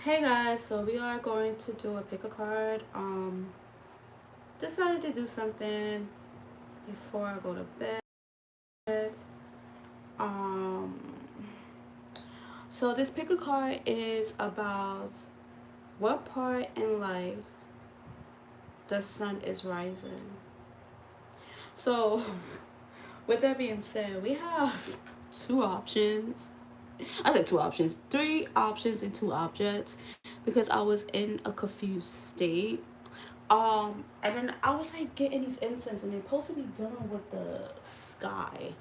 Hey guys, so we are going to do a pick a card. Decided to do something before I go to bed. Um, so this pick a card is about what part in life the sun is rising. So, with that being said, we have two options. I said two options, three options and two objects because I was in a confused state. And then I was like getting these incense, and they're supposed to be dealing with the sky,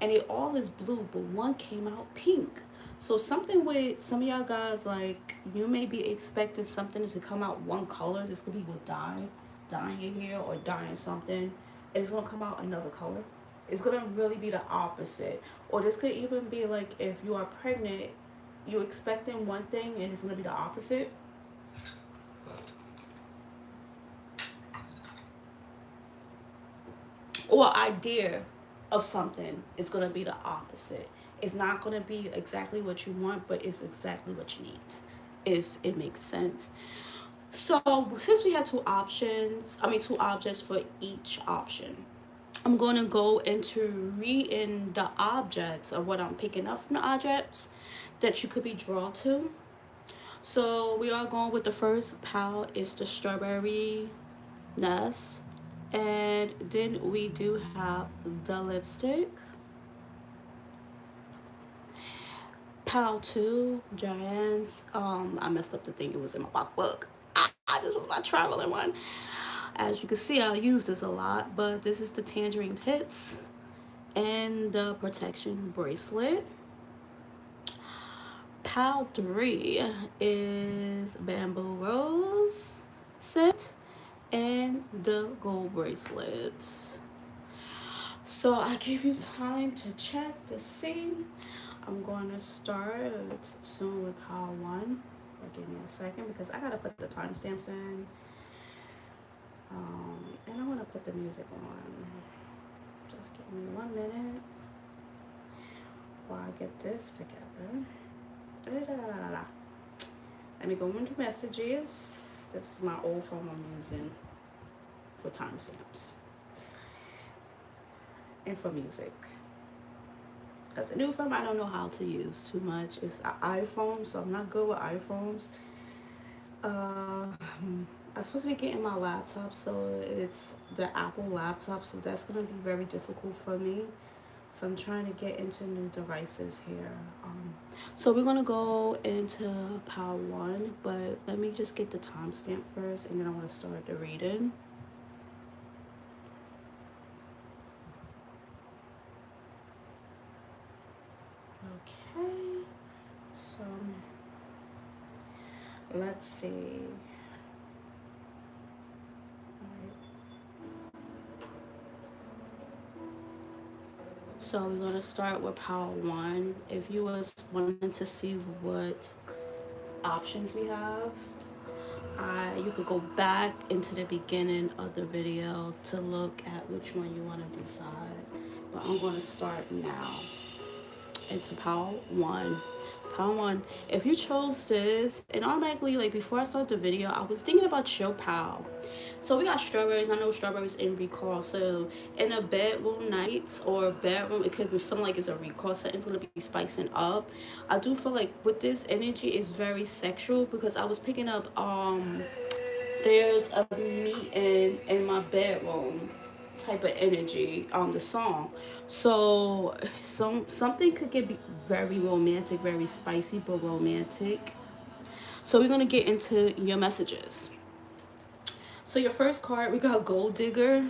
and it all is blue, but one came out pink. So something with some of y'all guys, like you may be expecting something to come out one color. This could be with dyeing your hair or dyeing something, and it's gonna come out another color. It's gonna really be the opposite, or this could even be like if you are pregnant, you're expecting one thing and it's gonna be the opposite. Or idea of something is going to be the opposite. It's not going to be exactly what you want, but it's exactly what you need, if it makes sense. So, since we have two objects for each option, I'm going to go into reading the objects or what I'm picking up from the objects that you could be drawn to. So, we are going with the first pile is the strawberry nest. And then we do have the lipstick. Pal 2, Giants. I messed up the thing. It was in my book. This was my traveling one. As you can see, I use this a lot, but this is the Tangerine Tits and the protection bracelet. Pal 3 is Bamboo Rose scent and the gold bracelets. So I give you time to check to see. I'm going to start soon with pile 1. But give me a second because I gotta put the timestamps in. And I want to put the music on. Just give me 1 minute while I get this together. Let me go into messages. This is my old phone I'm using for timestamps and for music. Because the new phone I don't know how to use too much. It's an iPhone, so I'm not good with iPhones. I'm supposed to be getting my laptop, so it's the Apple laptop, so that's going to be very difficult for me. So I'm trying to get into new devices here. So we're going to go into Power 1, but let me just get the timestamp first, and then I want to start the reading. Okay, so let's see. So we're gonna start with Power 1. If you was wanting to see what options we have, you could go back into the beginning of the video to look at which one you want to decide. But I'm gonna start now into Power 1. Power 1. If you chose this, and automatically, like before I start the video, I was thinking about your pal. So we got strawberries. I know strawberries in recall. So in a bedroom nights or bedroom, it could be feeling like it's a recall. Something's gonna be spicing up. I do feel like with this energy is very sexual because I was picking up there's a meeting in my bedroom type of energy on the song. So something could get very romantic, very spicy but romantic. So we're gonna get into your messages. So your first card, we got Gold Digger.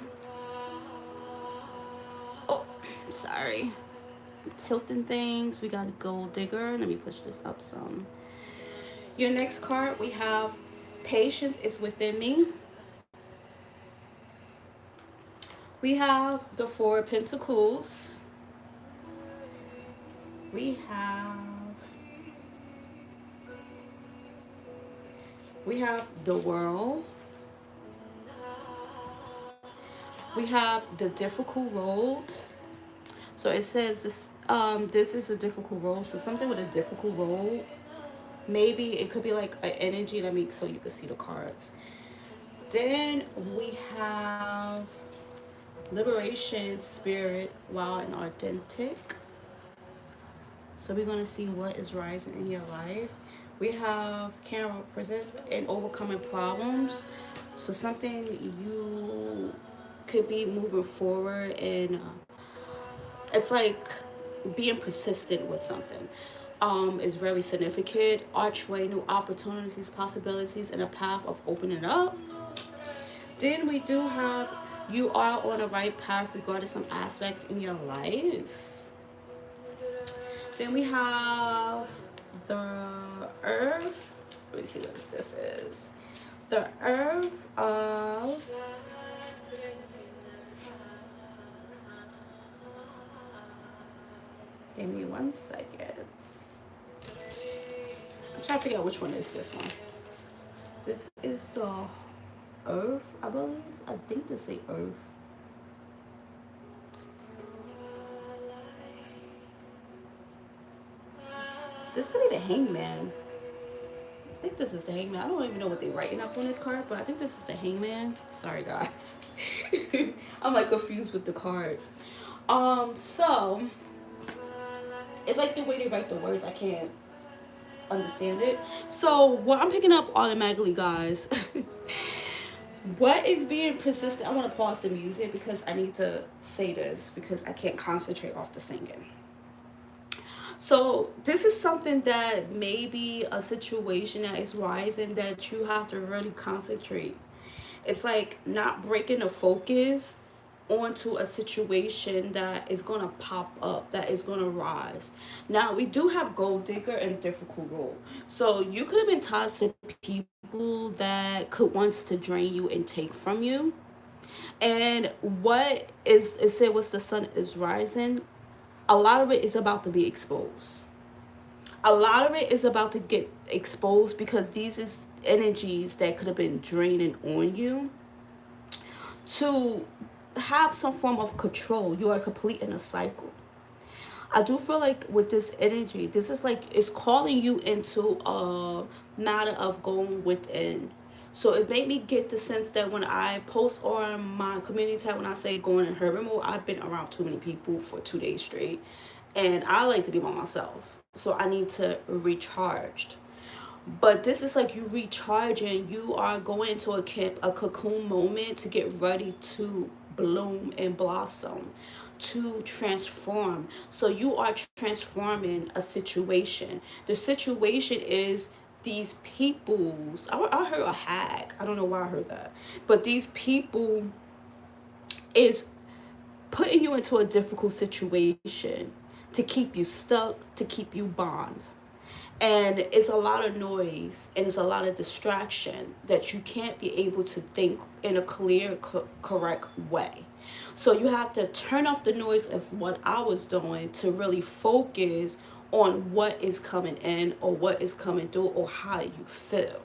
Oh, sorry. Tilting things. We got Gold Digger. Let me push this up some. Your next card, we have Patience is Within Me. We have the Four of Pentacles. We have the World. We have the Difficult Road. So it says this is a difficult road. So something with a difficult road. Maybe it could be like an energy. Let me, so you can see the cards. Then we have liberation, spirit, wild and authentic. So we're going to see what is rising in your life. We have Canberra presence and overcoming problems. So something you could be moving forward, and it's like being persistent with something. Is very significant. Archway, new opportunities, possibilities, and a path of opening up. Then we do have you are on the right path regarding some aspects in your life. Then we have the earth. Let me see what this is. The earth of, give me 1 second. I'm trying to figure out which one is this one. This is the earth, I believe. I think this say earth. This could be the hangman. I think this is the hangman. I don't even know what they're writing up on this card, but I think this is the hangman. Sorry, guys. I'm like confused with the cards. So it's like the way they write the words. I can't understand it. So what I'm picking up automatically, guys. What is being persistent? I want to pause the music because I need to say this because I can't concentrate off the singing. So this is something that may be a situation that is rising that you have to really concentrate. It's like not breaking the focus onto a situation that is going to pop up, that is going to rise. Now, we do have gold digger and difficult role. So you could have been tied to people that could wants to drain you and take from you. And what is it said was the sun is rising, a lot of it is about to be exposed. A lot of it is about to get exposed because these is energies that could have been draining on you to have some form of control. You are completing a cycle. I do feel like with this energy, this is like it's calling you into a matter of going within. So it made me get the sense that when I post on my community tab, when I say going in hermit mode, I've been around too many people for 2 days straight. And I like to be by myself. So I need to recharge. But this is like you recharging. You are going into a cocoon moment to get ready to bloom and blossom, to transform. So you are transforming a situation. The situation is these people's. I heard a hag. I don't know why I heard that. But these people is putting you into a difficult situation to keep you stuck, to keep you bound. And it's a lot of noise and it's a lot of distraction that you can't be able to think in a clear, correct way. So you have to turn off the noise of what I was doing to really focus on what is coming in or what is coming through or how you feel.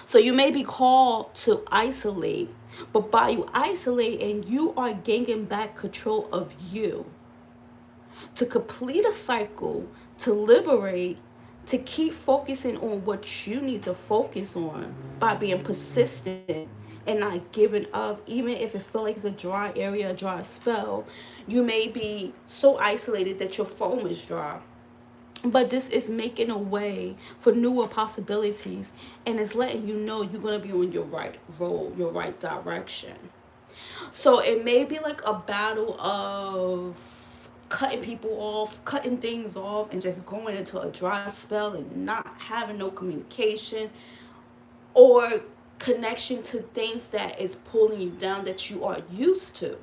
So you may be called to isolate, but by you isolating, you are gaining back control of you to complete a cycle, to liberate, to keep focusing on what you need to focus on by being persistent and not giving up, even if it feels like it's a dry area, a dry spell. You may be so isolated that your phone is dry. But this is making a way for newer possibilities and it's letting you know you're going to be on your right road, your right direction. So it may be like a battle of cutting people off, cutting things off, and just going into a dry spell and not having no communication or connection to things that is pulling you down that you are used to.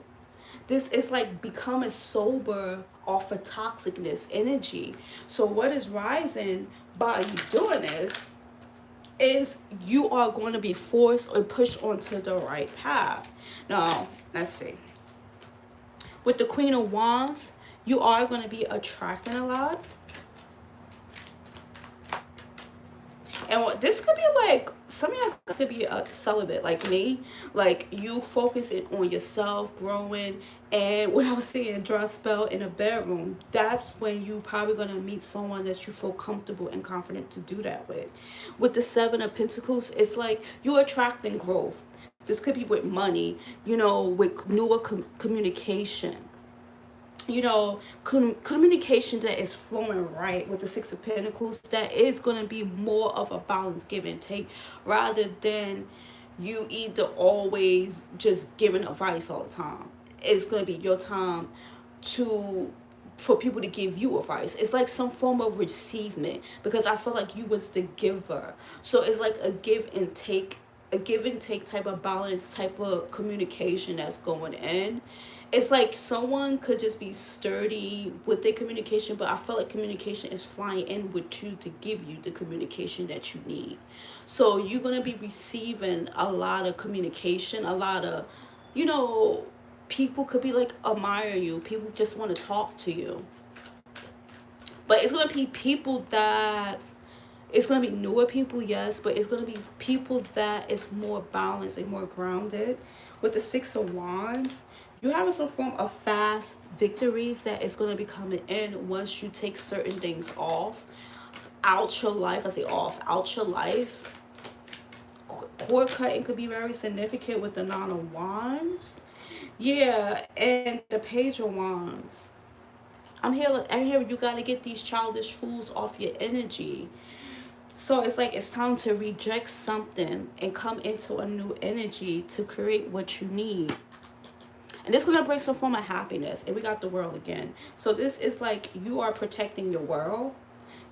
This is like becoming sober off of toxicness energy. So what is rising by you doing this is you are going to be forced or pushed onto the right path. Now, let's see. With the Queen of Wands, you are going to be attracting a lot. this could be like, some of y'all could be a celibate like me, like you focusing on yourself, growing. And what I was saying, draw a spell in a bedroom, that's when you probably gonna meet someone that you feel comfortable and confident to do that with. With the Seven of Pentacles, it's like you're attracting growth. This could be with money, with newer communication, communication that is flowing right. With the Six of Pentacles, that is going to be more of a balance, give and take, rather than you either always just giving advice all the time. It's going to be your time to for people to give you advice. It's like some form of receivement, because I feel like you was the giver. So it's like a give and take type of balance, type of communication that's going in. It's like someone could just be sturdy with their communication, but I feel like communication is flying in with you to give you the communication that you need. So you're going to be receiving a lot of communication, a lot of, you know, people could be like admire you. People just want to talk to you. But it's going to be people that, it's going to be newer people, yes, but it's going to be people that is more balanced and more grounded. With the Six of Wands, you having some form of fast victories that is going to be coming in once you take certain things off out your life. I say off, out your life. Cord cutting could be very significant with the Nine of Wands. Yeah, and the Page of Wands. I'm here you got to get these childish fools off your energy. So it's like it's time to reject something and come into a new energy to create what you need. And this is going to bring some form of happiness. And we got the World again. So this is like you are protecting your world.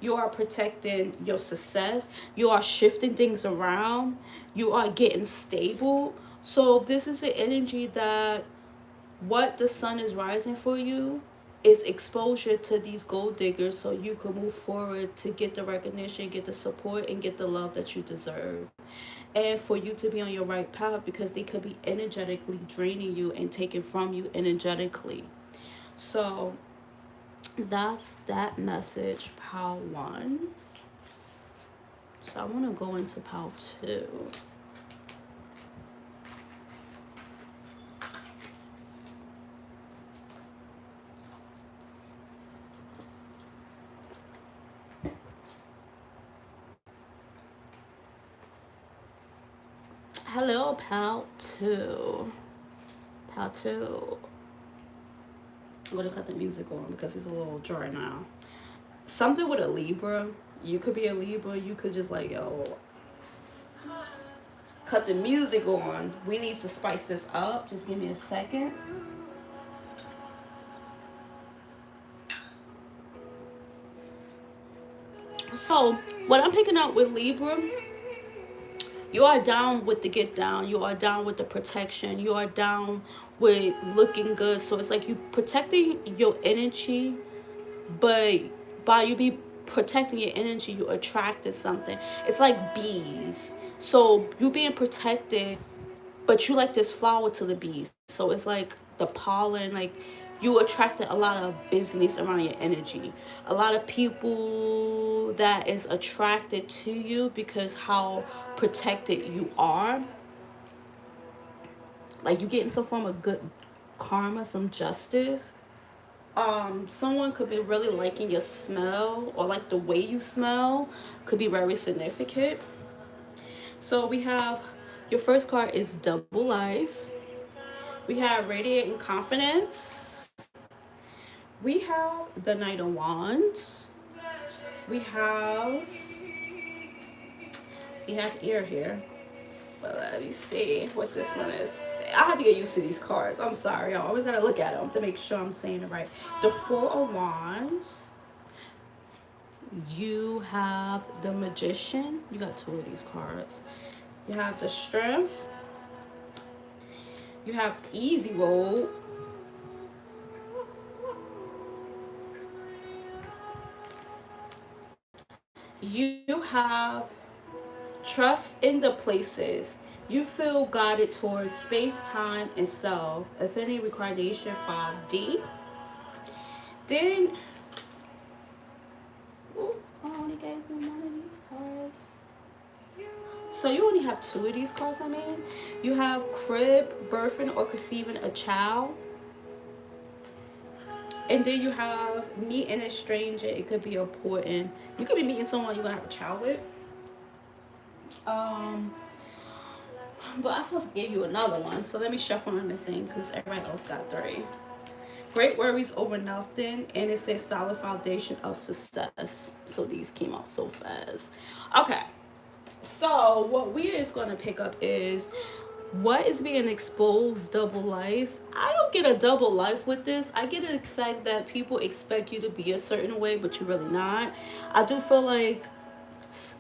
You are protecting your success. You are shifting things around. You are getting stable. So this is the energy that what the sun is rising for you is exposure to these gold diggers, so you can move forward to get the recognition, get the support, and get the love that you deserve. And for you to be on your right path, because they could be energetically draining you and taking from you energetically. So that's that message, pile 1. So I want to go into pile 2. Hello, pile 2. Pile 2. I'm going to cut the music on because it's a little dry now. Something with a Libra. You could be a Libra. You could just like, yo, cut the music on. We need to spice this up. Just give me a second. So, what I'm picking up with Libra, you are down with the get down. You are down with the protection. You are down with looking good. So it's like you protecting your energy, but by you be protecting your energy, you attracted something. It's like bees. So you being protected, but you like this flower to the bees. So it's like the pollen, like you attracted a lot of business around your energy. A lot of people that is attracted to you because how protected you are. Like you getting some form of good karma, some justice. Someone could be really liking your smell, or like the way you smell could be very significant. So we have your first card is Double Life. We have Radiating Confidence. We have the Knight of Wands. We have Ear here. But let me see what this one is. I have to get used to these cards. I'm sorry, y'all. I always gotta look at them to make sure I'm saying it right. The Four of Wands. You have the Magician. You got 2 of these cards. You have the Strength. You have Easy Road. You have Trust in the Places. You feel guided towards space, time, and self. Affinity Reincarnation 5D. Then, I only gave me one of these cards. So you only have two of these cards. I mean, you have crib, birthing, or conceiving a child. And then you have meeting a stranger. It could be important. You could be meeting someone you're gonna have a child with. Um, but I'm supposed to give you another one. So let me shuffle another thing because everybody else got three. Great worries over nothing, and it says solid foundation of success. So these came out so fast. Okay, so what we is going to pick up is what is being exposed. Double life. I don't get a double life with this. I get the fact that people expect you to be a certain way, but you're really not. I do feel like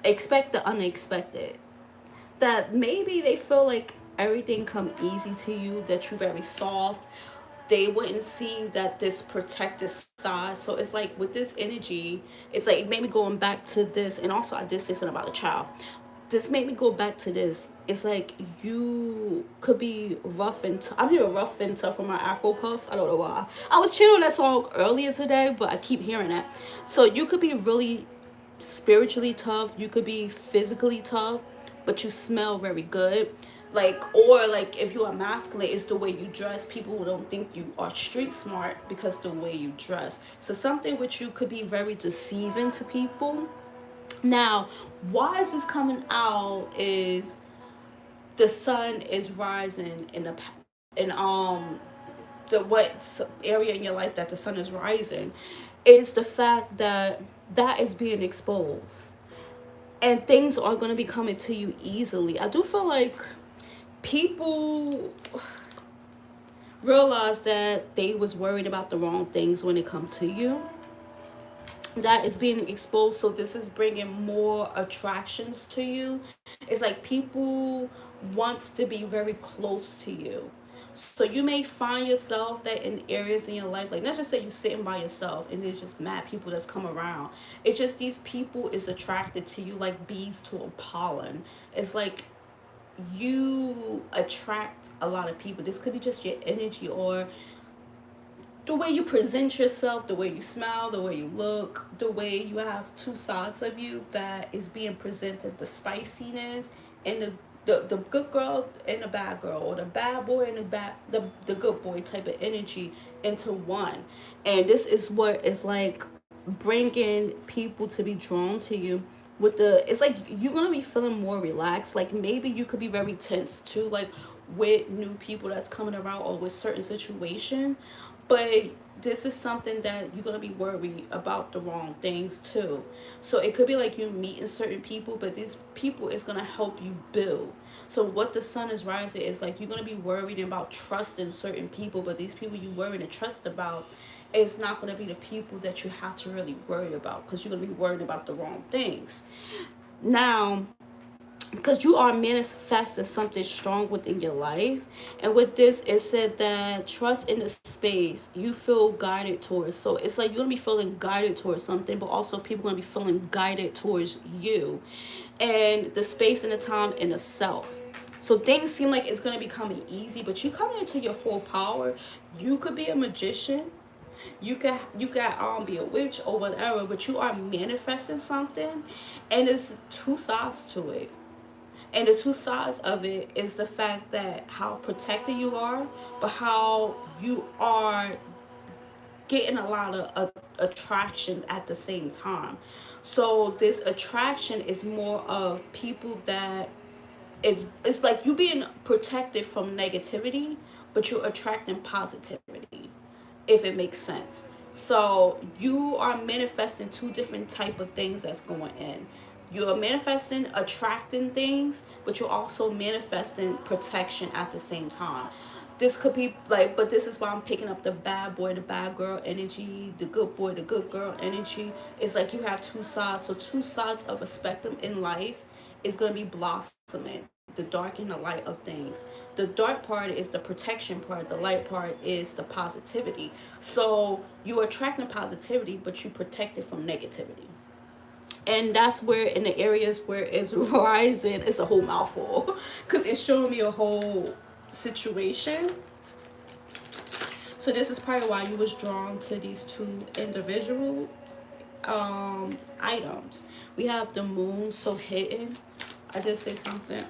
expect the unexpected. That maybe they feel like everything come easy to you, that you're very soft. They wouldn't see that this protective side. So it's like with this energy, it's like maybe going back to this. And also I did say something about a child. This made me go back to this. It's like you could be rough and I'm hearing rough and tough from my Afro puffs. I don't know why. I was channeling that song earlier today, but I keep hearing that. So you could be really spiritually tough. You could be physically tough, but you smell very good. Like, or like if you are masculine, it's the way you dress. People who don't think you are street smart because the way you dress. So something which you could be very deceiving to people. Now, why is this coming out is the sun is rising in the what area in your life that the sun is rising is the fact that that is being exposed and things are going to be coming to you easily. I do feel like people realize that they was worried about the wrong things when it come to you. That is being exposed, so this is bringing more attractions to you. It's like people wants to be very close to you. So you may find yourself that in areas in your life, like let's just say you sitting by yourself and there's just mad people that's come around. It's just these people is attracted to you like bees to a pollen. It's like you attract a lot of people. This could be just your energy or the way you present yourself, the way you smile, the way you look, the way you have two sides of you that is being presented, the spiciness and the good girl and the bad girl, or the bad boy and the good boy type of energy into one. And this is what is like bringing people to be drawn to you with the it's like you're gonna be feeling more relaxed. Like maybe you could be very tense too, like with new people that's coming around or with certain situation, but this is something that you're going to be worried about the wrong things too. So it could be like you meeting certain people, but these people is going to help you build. So what the sun is rising is like you're going to be worried about trusting certain people, but these people you worry and trust about is not going to be the people that you have to really worry about, because you're going to be worried about the wrong things. Now, because you are manifesting something strong within your life, and with this it said that trust in the space you feel guided towards. So it's like you're gonna be feeling guided towards something, but also people gonna be feeling guided towards you and the space and the time and the self. So things seem like it's gonna be coming easy, but you coming into your full power. You could be a magician, you can be a witch or whatever, but you are manifesting something, and there's two sides to it. And the two sides of it is the fact that how protected you are, but how you are getting a lot of attraction at the same time. So this attraction is more of people that it's like you being protected from negativity, but you're attracting positivity, if it makes sense. So you are manifesting two different type of things that's going in. You're manifesting attracting things, but you're also manifesting protection at the same time. This could be like, but this is why I'm picking up the bad boy, the bad girl energy, the good boy, the good girl energy. It's like you have two sides. So two sides of a spectrum in life is going to be blossoming, the dark and the light of things. The dark part is the protection part, the light part is the positivity. So you're attracting positivity, but you protect it from negativity. And that's where in the areas where it's rising, it's a whole mouthful because it's showing me a whole situation. So this is probably why you was drawn to these two individual items. We have the moon so hidden. I did say something.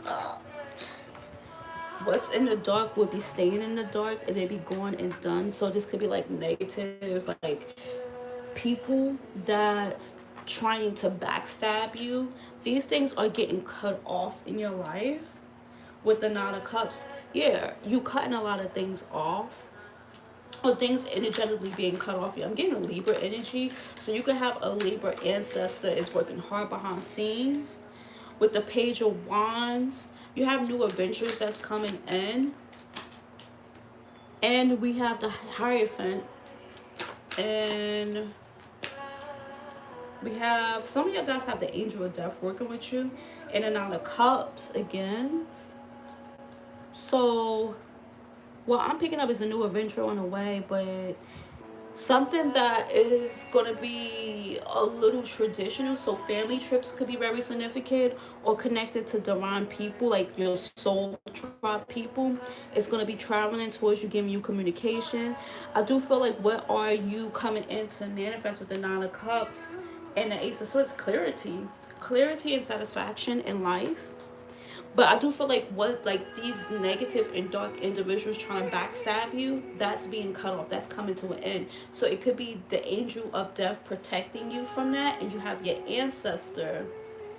What's in the dark will be staying in the dark and they be gone and done. So this could be like negative, like people that trying to backstab you. These things are getting cut off in your life with the Nine of Cups. Yeah, you cutting a lot of things off, or things energetically being cut off you. I'm getting a Libra energy, so you could have a Libra ancestor is working hard behind scenes. With the Page of Wands, you have new adventures that's coming in, and we have the Hierophant, and we have some of you guys have the Angel of Death working with you, and then Nine of Cups again. So what I'm picking up is a new adventure on the way, but something that is going to be a little traditional. So family trips could be very significant, or connected to divine people, like your soul tribe people. It's going to be traveling towards you, giving you communication. I do feel like what are you coming in to manifest with the Nine of Cups and the Ace of Swords? Clarity and satisfaction in life. But I do feel like what, like these negative and dark individuals trying to backstab you, that's being cut off. That's coming to an end. So it could be the Angel of Death protecting you from that, and you have your ancestor,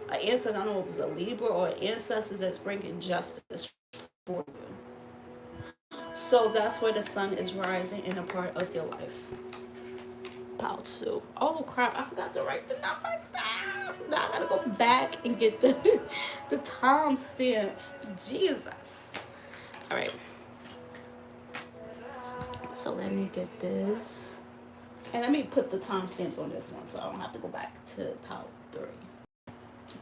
an ancestor. I don't know if it's a Libra or an ancestor that's bringing justice for you. So that's where the sun is rising in a part of your life. Pile 2. Oh crap! I forgot to write the numbers down. Now I gotta go back and get the the time stamps. Jesus. All right. So let me get this, and let me put the time stamps on this one, so I don't have to go back to pile 3. I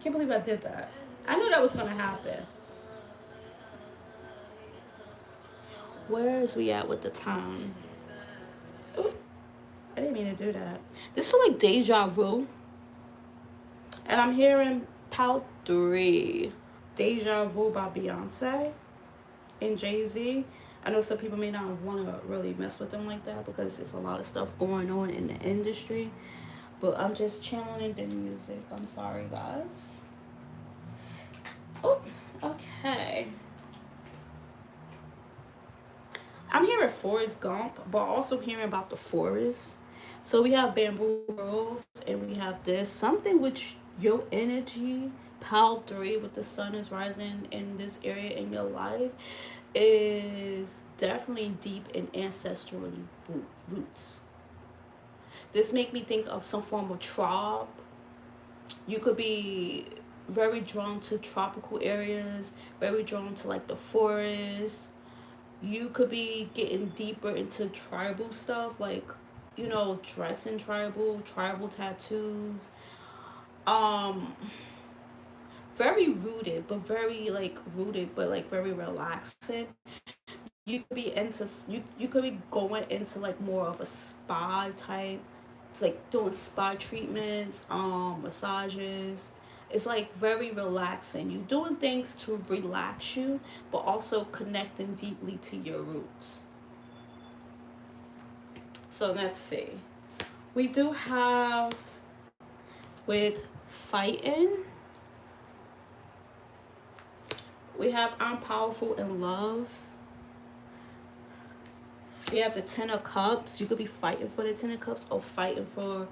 can't believe I did that. I knew that was gonna happen. Where is we at with the time? Ooh, I didn't mean to do that. This feel like deja vu. And I'm hearing Pal 3, Deja Vu by Beyonce and Jay-Z. I know some people may not want to really mess with them like that because there's a lot of stuff going on in the industry. But I'm just channeling the music. I'm sorry, guys. Oh, okay. I'm hearing Forrest Gump, but also hearing about the forest. So we have Bamboo Rose, and we have this. Something which your energy, Pal 3, with the sun is rising in this area in your life, is definitely deep in ancestral roots. This make me think of some form of tribe. You could be very drawn to tropical areas, very drawn to like the forest. You could be getting deeper into tribal stuff, like, you know, dressing tribal tattoos. Um, very rooted, but like very relaxing. You could be into you could be going into like more of a spa type. It's like doing spa treatments, massages. It's like very relaxing. You're doing things to relax you, but also connecting deeply to your roots. So let's see. We do have with fighting. We have I'm powerful in love. We have the Ten of Cups. You could be fighting for the Ten of Cups, or fighting for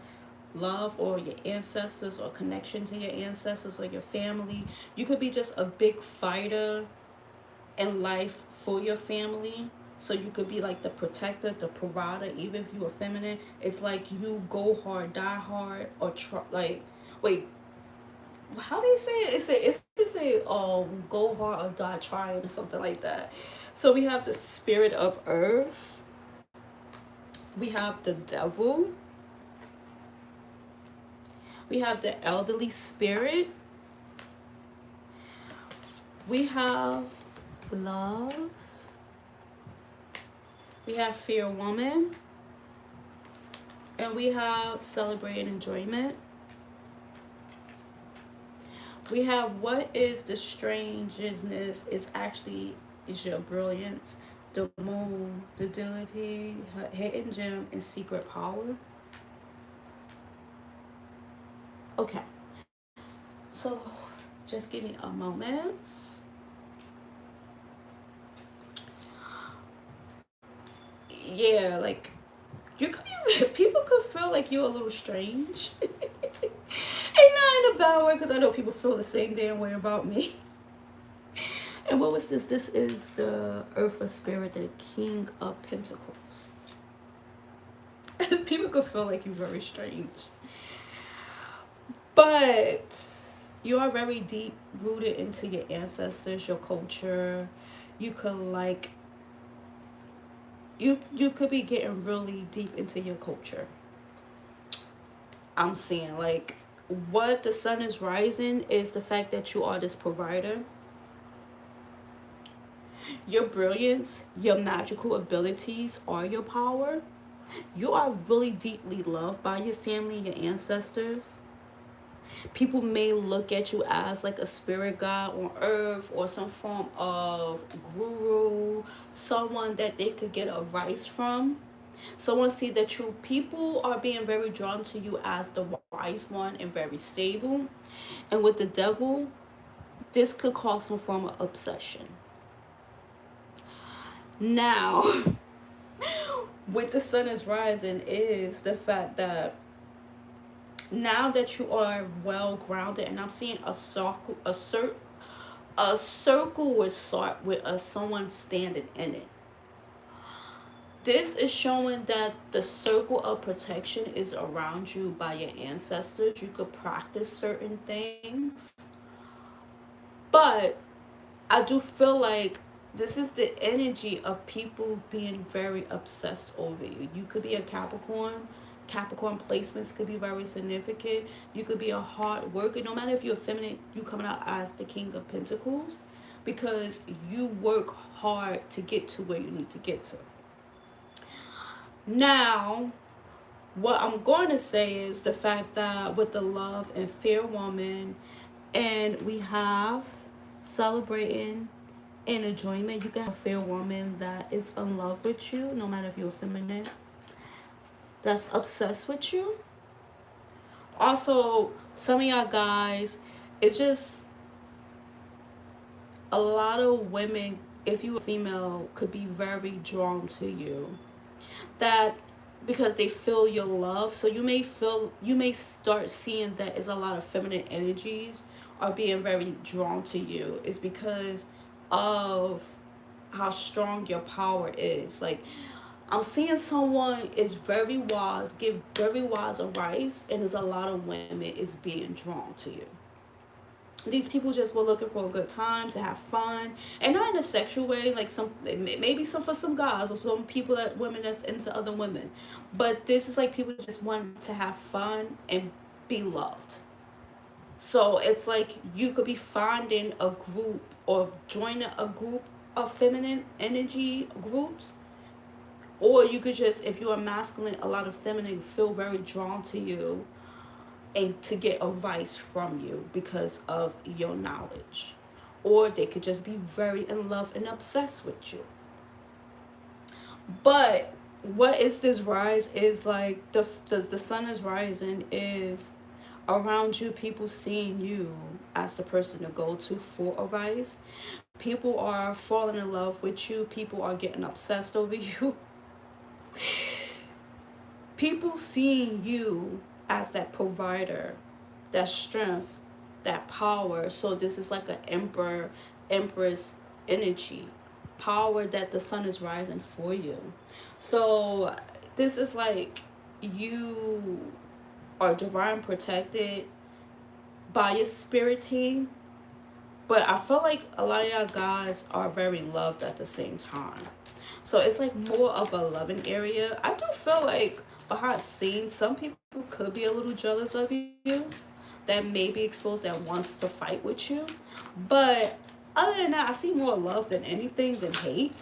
love, or your ancestors, or connection to your ancestors or your family. You could be just a big fighter in life for your family. So you could be like the protector, the provider, even if you are feminine. It's like you go hard, die hard, or like, wait, how do you say it? It's to say go hard or die trying, or something like that. So we have the spirit of earth. We have the devil. We have the elderly spirit. We have love. We have fear woman. And we have celebrate enjoyment. We have what is the strangeness is actually is your brilliance, the moon, the duality, hidden gem, and secret power. Okay. So Just give me a moment. Yeah, like you could be, people could feel like you're a little strange. And not in a bad way, because I know people feel the same damn way about me. And what was this? This is the Earth of Spirit, the King of Pentacles. People could feel like you're very strange. But you are very deep rooted into your ancestors, your culture. You could like you could be getting really deep into your culture. I'm seeing like what the sun is rising is the fact that you are this provider. Your brilliance, your magical abilities are your power. You are really deeply loved by your family, your ancestors. People may look at you as like a spirit guide on earth or some form of guru, someone that they could get advice from. Someone see that you people are being very drawn to you as the wise one and very stable. And with the devil, this could cause some form of obsession. Now, with the sun is rising is the fact that now that you are well grounded, and I'm seeing a circle, a circle with someone standing in it. This is showing that the circle of protection is around you by your ancestors. You could practice certain things, but I do feel like this is the energy of people being very obsessed over you. You could be a Capricorn. Capricorn placements could be very significant. You could be a hard worker. No matter if you're feminine, you coming out as the King of Pentacles because you work hard to get to where you need to get to. Now, what I'm going to say is the fact that with the love and fair woman, and we have celebrating and enjoyment, you can have a fair woman that is in love with you, no matter if you're feminine, that's obsessed with you. Also, some of y'all guys, it's just a lot of women, if you a female, could be very drawn to you. That because they feel your love. So you may start seeing that is a lot of feminine energies are being very drawn to you. It's because of how strong your power is. Like I'm seeing someone is very wise, give very wise advice, and there's a lot of women is being drawn to you. These people just were looking for a good time to have fun, and not in a sexual way, like some maybe some for some guys or some people that women that's into other women, but this is like people just want to have fun and be loved. So it's like you could be finding a group or joining a group of feminine energy groups, or you could just, if you're masculine, a lot of feminine feel very drawn to you and to get advice from you because of your knowledge. Or they could just be very in love and obsessed with you. But what is this rise is like the sun is rising is around you, people seeing you as the person to go to for advice. People are falling in love with you. People are getting obsessed over you. People seeing you as that provider, that strength, that power. So this is like an emperor, empress energy, power that the sun is rising for you. So this is like you are divine protected by your spirit team. But I feel like a lot of y'all guys are very loved at the same time. So it's like more of a loving area. I do feel like behind scenes, some people could be a little jealous of you, that may be exposed, that wants to fight with you. But other than that, I see more love than anything than hate.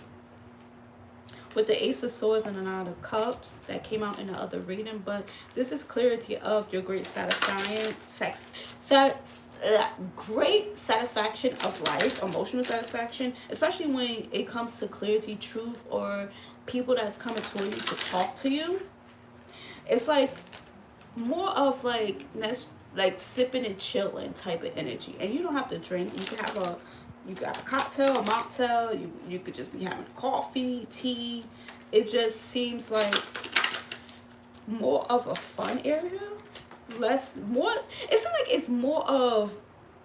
With the Ace of Swords and the Nine of Cups that came out in the other reading, but this is clarity of your great great satisfaction of life, emotional satisfaction, especially when it comes to clarity, truth, or people that's coming to you to talk to you. It's like more of like like sipping and chilling type of energy. And you don't have to drink. You can have you got a cocktail, a mocktail. You could just be having coffee, tea. It just seems like more of a fun area, less more. It seems like it's more of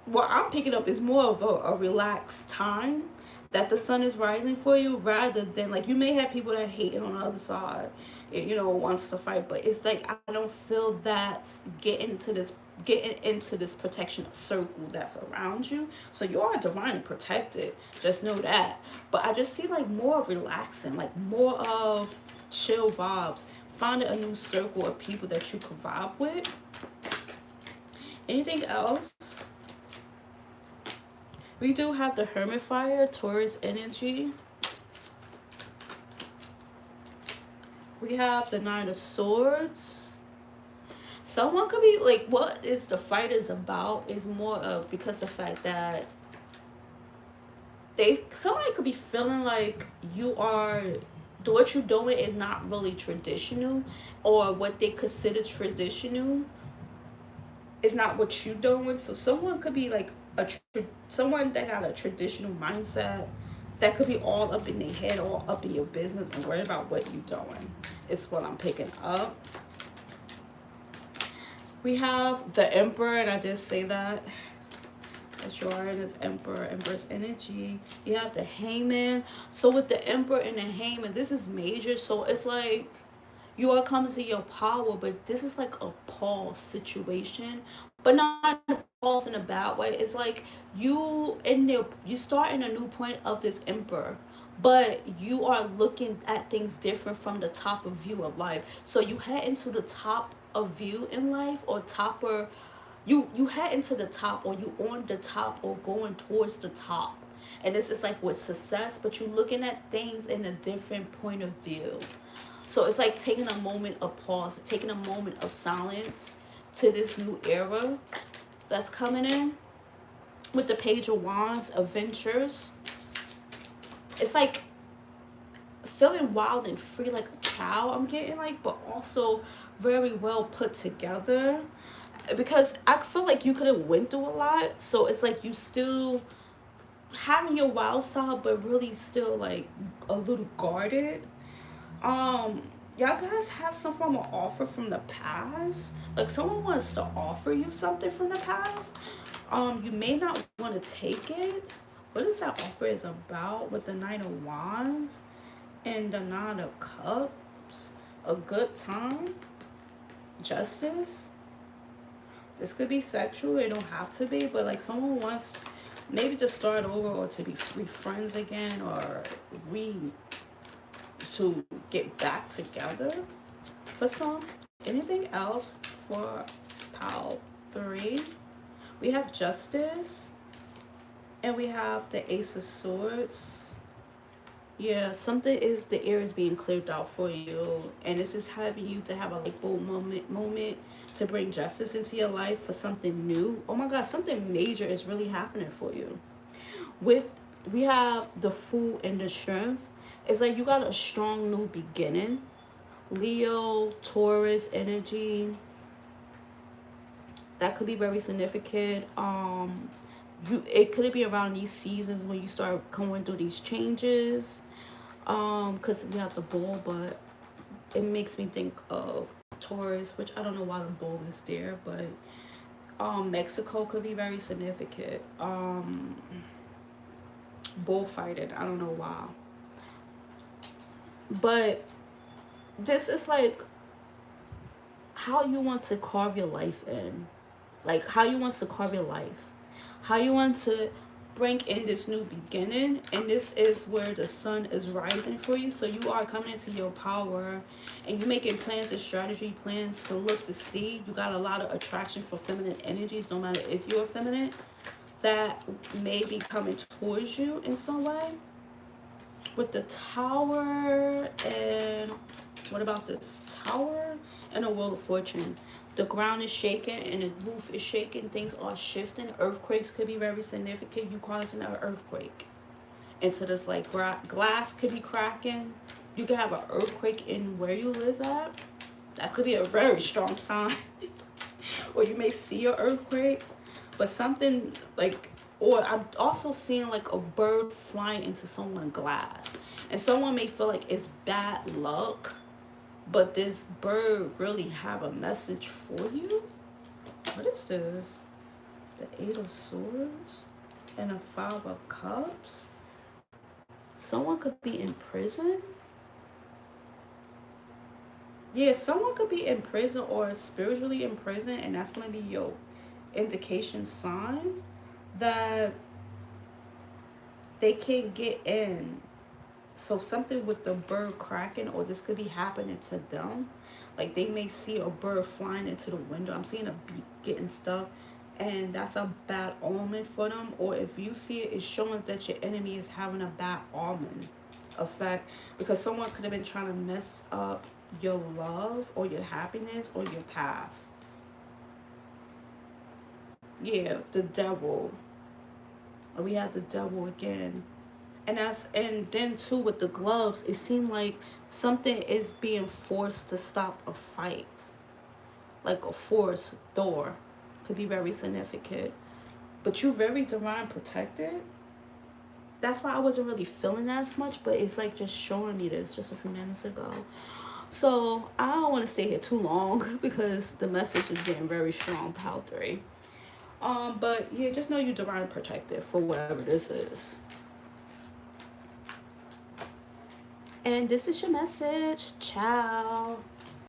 what I'm picking up is more of a relaxed time that the sun is rising for you, rather than like you may have people that hate it on the other side, wants to fight, but it's like I don't feel that getting into this protection circle that's around you. So you are divinely protected, just know that. But I just see like more of relaxing, like more of chill vibes, finding a new circle of people that you can vibe with. Anything else? We do have the Hermit Fire, Taurus energy. We have the Nine of Swords. Someone could be like, what is the fight is about is more of because the fact that somebody could be feeling like what you're doing is not really traditional, or what they consider traditional is not what you're doing. So someone could be like someone that got a traditional mindset that could be all up in their head, all up in your business, and worried about what you're doing. It's what I'm picking up. We have the Emperor, and I did say that. That's Uranus, Empress energy. You have the Hangman. So with the Emperor and the Hangman, this is major. So it's like you are coming to your power, but this is like a pause situation, but not a pause in a bad way. It's like you start in a new point of this Emperor, but you are looking at things different from the top of view of life. So you head into the top of view in life, or topper. You head into the top, or you on the top, or going towards the top. And this is like with success, but you're looking at things in a different point of view. So it's like taking a moment of pause, taking a moment of silence to this new era that's coming in. With the Page of Wands, adventures. It's like feeling wild and free like a child, I'm getting like, but also very well put together. Because I feel like you could have went through a lot. So it's like you still having your wild side, but really still like a little guarded. Y'all guys have some form of offer from the past. Like someone wants to offer you something from the past. You may not want to take it. What is that offer is about with the Nine of Wands and the Nine of Cups? A good time, justice. This could be sexual. It don't have to be, but like someone wants maybe to start over, or to be friends again, or to get back together for some. Anything else for Pile 3? We have Justice, and we have the Ace of Swords. Yeah, something is, the air is being cleared out for you, and this is having you to have a light bulb moment to bring justice into your life for something new. Oh my God, something major is really happening for you. We have the Fool and the Strength. It's like you got a strong new beginning. Leo, Taurus energy. That could be very significant. It could be around these seasons when you start going through these changes. Because we have the bull, but it makes me think of Taurus, which I don't know why the bull is there, but Mexico could be very significant. Bullfighting, I don't know why. But this is like how you want to carve your life in. Like how you want to carve your life. How you want to bring in this new beginning. And this is where the sun is rising for you. So you are coming into your power, and you're making plans and strategy plans to look to see. You got a lot of attraction for feminine energies, no matter if you're feminine, that may be coming towards you in some way. With the Tower, and what about this Tower and a Wheel of Fortune? The ground is shaking and the roof is shaking. Things are shifting. Earthquakes could be very significant. You causing an earthquake into this, like glass could be cracking. You could have an earthquake in where you live at. That could be a very strong sign. or you may see an earthquake, but something like, or I'm also seeing like a bird flying into someone's glass, and someone may feel like it's bad luck, but this bird really have a message for you. What is this? The Eight of Swords and a Five of Cups. Someone could be in prison. Yeah, someone could be in prison or spiritually in prison, and that's going to be your indication sign that they can't get in. So something with the bird cracking, or this could be happening to them. Like they may see a bird flying into the window. I'm seeing a beak getting stuck, and that's a bad omen for them. Or if you see it, it's showing that your enemy is having a bad omen effect, because someone could have been trying to mess up your love or your happiness or your path. Yeah, the devil. We have the devil again. And then too with the gloves, it seemed like something is being forced to stop a fight. Like a force door. Could be very significant. But you're very divine protected. That's why I wasn't really feeling as much, but it's like just showing me this just a few minutes ago. So I don't want to stay here too long because the message is getting very strong, pile 3. But yeah, just know you're divine protected for whatever this is. And this is your message. Ciao.